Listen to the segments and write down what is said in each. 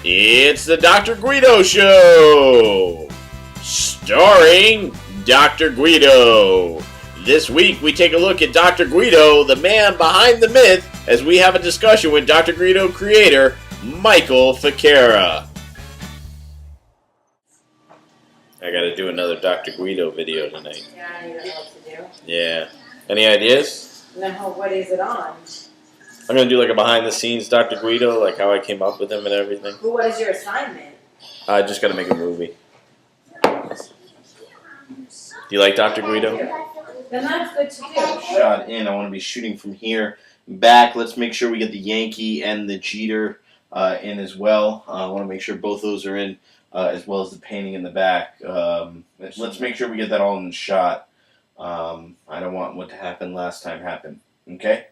It's the Dr. Guido Show! Starring Dr. Guido. This week we take a look at Dr. Guido, the man behind the myth, as we have a discussion with Dr. Guido creator, Michael Ficara. I gotta do another Dr. Guido video tonight. Yeah, you don't know what to do. Yeah. Any ideas? No, what is it on? I'm gonna do like a behind the scenes Dr. Guido, like how I came up with him and everything. But what is your assignment? I just gotta make a movie. Do you like Dr. Guido? Then that's good to do. Shot in. I want to be shooting from here back. Let's make sure we get the Yankee and the Jeter in as well. I want to make sure both those are in, as well as the painting in the back. Let's make sure we get that all in the shot. I don't want what happened last time happen. Okay?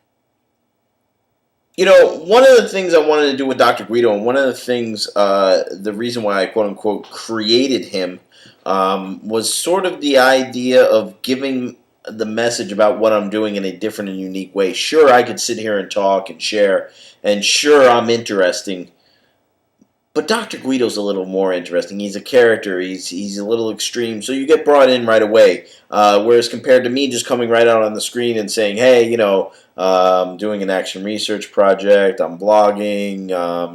You know, one of the things I wanted to do with Dr. Guido, and one of the things, the reason why I quote-unquote created him, was sort of the idea of giving the message about what I'm doing in a different and unique way. Sure, I could sit here and talk and share, and sure, I'm interesting, but Dr. Guido's a little more interesting. He's a character. He's a little extreme, so you get brought in right away. Whereas compared to me just coming right out on the screen and saying, hey, you know, I'm doing an action research project, I'm blogging,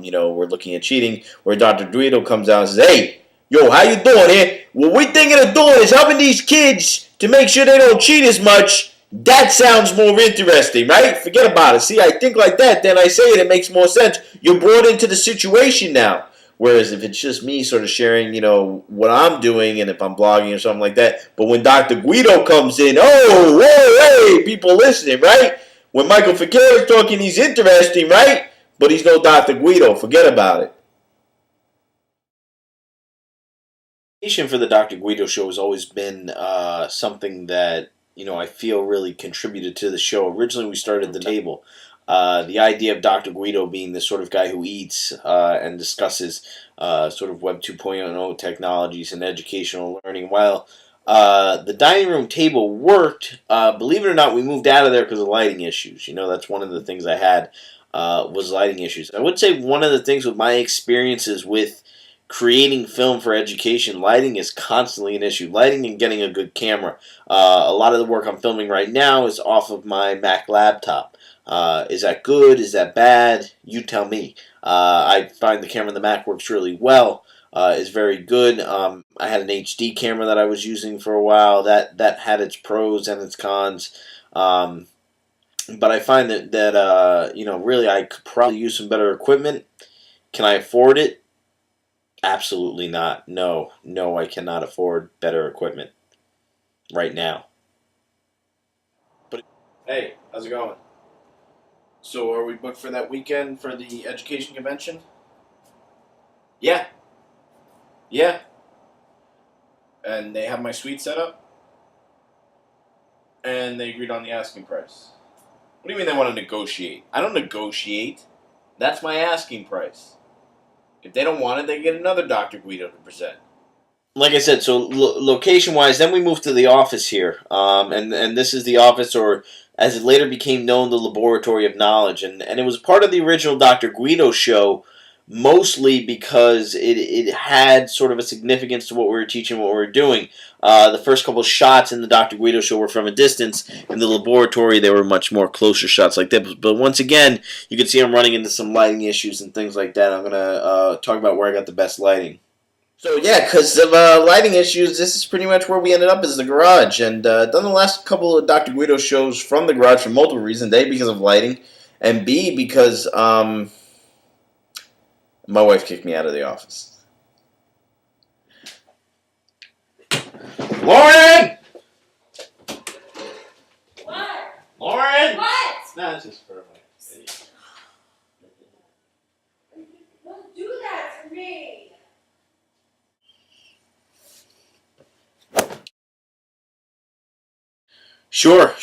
you know, we're looking at cheating, where Dr. Guido comes out and says, hey, yo, how you doing here? What we're thinking of doing is helping these kids to make sure they don't cheat as much. That sounds more interesting, right? Forget about it. See, I think like that, then I say it, it makes more sense. You're brought into the situation now. Whereas if it's just me sort of sharing, you know, what I'm doing and if I'm blogging or something like that. But when Dr. Guido comes in, oh, whoa, hey, people listening, right? When Michael Ficara is talking, he's interesting, right? But he's no Dr. Guido. Forget about it. For the Dr. Guido show has always been something that, you know, I feel really contributed to the show. Originally, we started at the table. The idea of Dr. Guido being the sort of guy who eats and discusses sort of Web 2.0 technologies and educational learning. While the dining room table worked, believe it or not, we moved out of there because of lighting issues. You know, that's one of the things I had was lighting issues. I would say one of the things with my experiences with creating film for education, lighting is constantly an issue. Lighting and getting a good camera. A lot of the work I'm filming right now is off of my Mac laptop. Is that good? Is that bad? You tell me. I find the camera in the Mac works really well. Is very good. I had an HD camera that I was using for a while. That had its pros and its cons. But I find that you know, really I could probably use some better equipment. Can I afford it? Absolutely not. No, I cannot afford better equipment right now. But hey, how's it going? So are we booked for that weekend for the education convention? Yeah. Yeah. And they have my suite set up? And they agreed on the asking price. What do you mean they want to negotiate? I don't negotiate. That's my asking price. If they don't want it, they get another Dr. Guido to present. Like I said, so location-wise, then we moved to the office here. And this is the office, or as it later became known, the Laboratory of Knowledge. And it was part of the original Dr. Guido show, mostly because it had sort of a significance to what we were teaching, what we were doing. The first couple shots in the Dr. Guido show were from a distance. In the laboratory, they were much more closer shots like that. But once again, you can see I'm running into some lighting issues and things like that. I'm going to talk about where I got the best lighting. So yeah, because of lighting issues, this is pretty much where we ended up, is the garage. And done the last couple of Dr. Guido shows from the garage for multiple reasons. A, because of lighting, and B, because my wife kicked me out of the office. Lauren! What? Lauren! What? Nah, this is for my... Don't do that to me. Sure.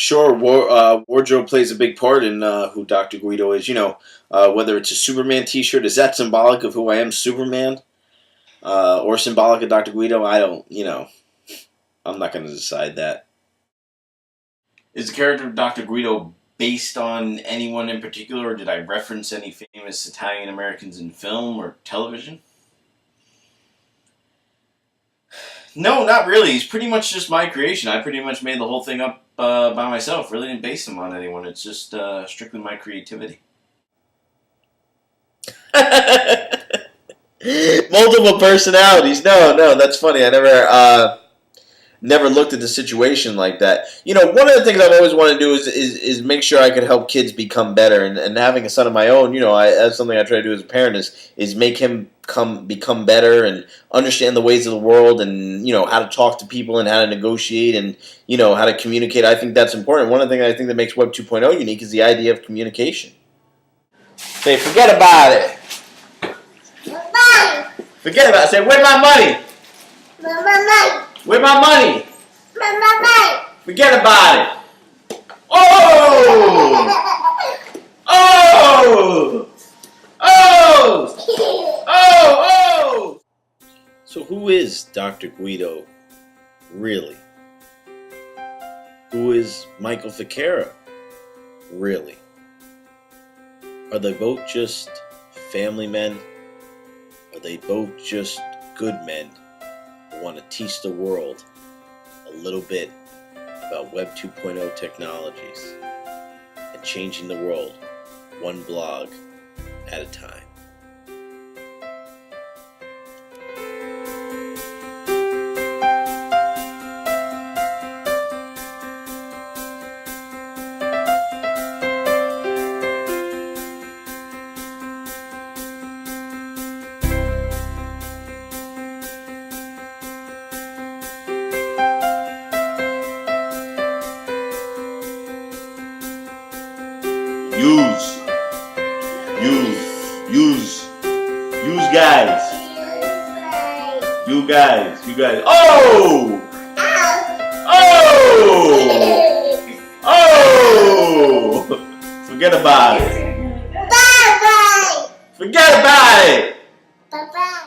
Wardrobe plays a big part in who Dr. Guido is. You know, whether it's a Superman t-shirt, is that symbolic of who I am, Superman? Or symbolic of Dr. Guido? I don't, you know, I'm not going to decide that. Is the character of Dr. Guido based on anyone in particular, or did I reference any famous Italian Americans in film or television? No, not really. He's pretty much just my creation. I pretty much made the whole thing up by myself. Really didn't base him on anyone. It's just strictly my creativity. Multiple personalities. No, that's funny. I never looked at the situation like that. You know, one of the things I've always wanted to do is make sure I could help kids become better. And having a son of my own, you know, that's something I try to do as a parent is make him become better and understand the ways of the world and, you know, how to talk to people and how to negotiate and, you know, how to communicate. I think that's important. One of the things I think that makes Web 2.0 unique is the idea of communication. Say, forget about it. Forget about it. Say, where's my money? Where's my money? Forget about it. Oh! Oh! Oh! Oh! So who is Dr. Guido, really? Who is Michael Ficara, really? Are they both just family men? Are they both just good men who want to teach the world a little bit about Web 2.0 technologies and changing the world one blog at a time? Use guys. You guys. Oh! Oh! Forget about it. Forget about it.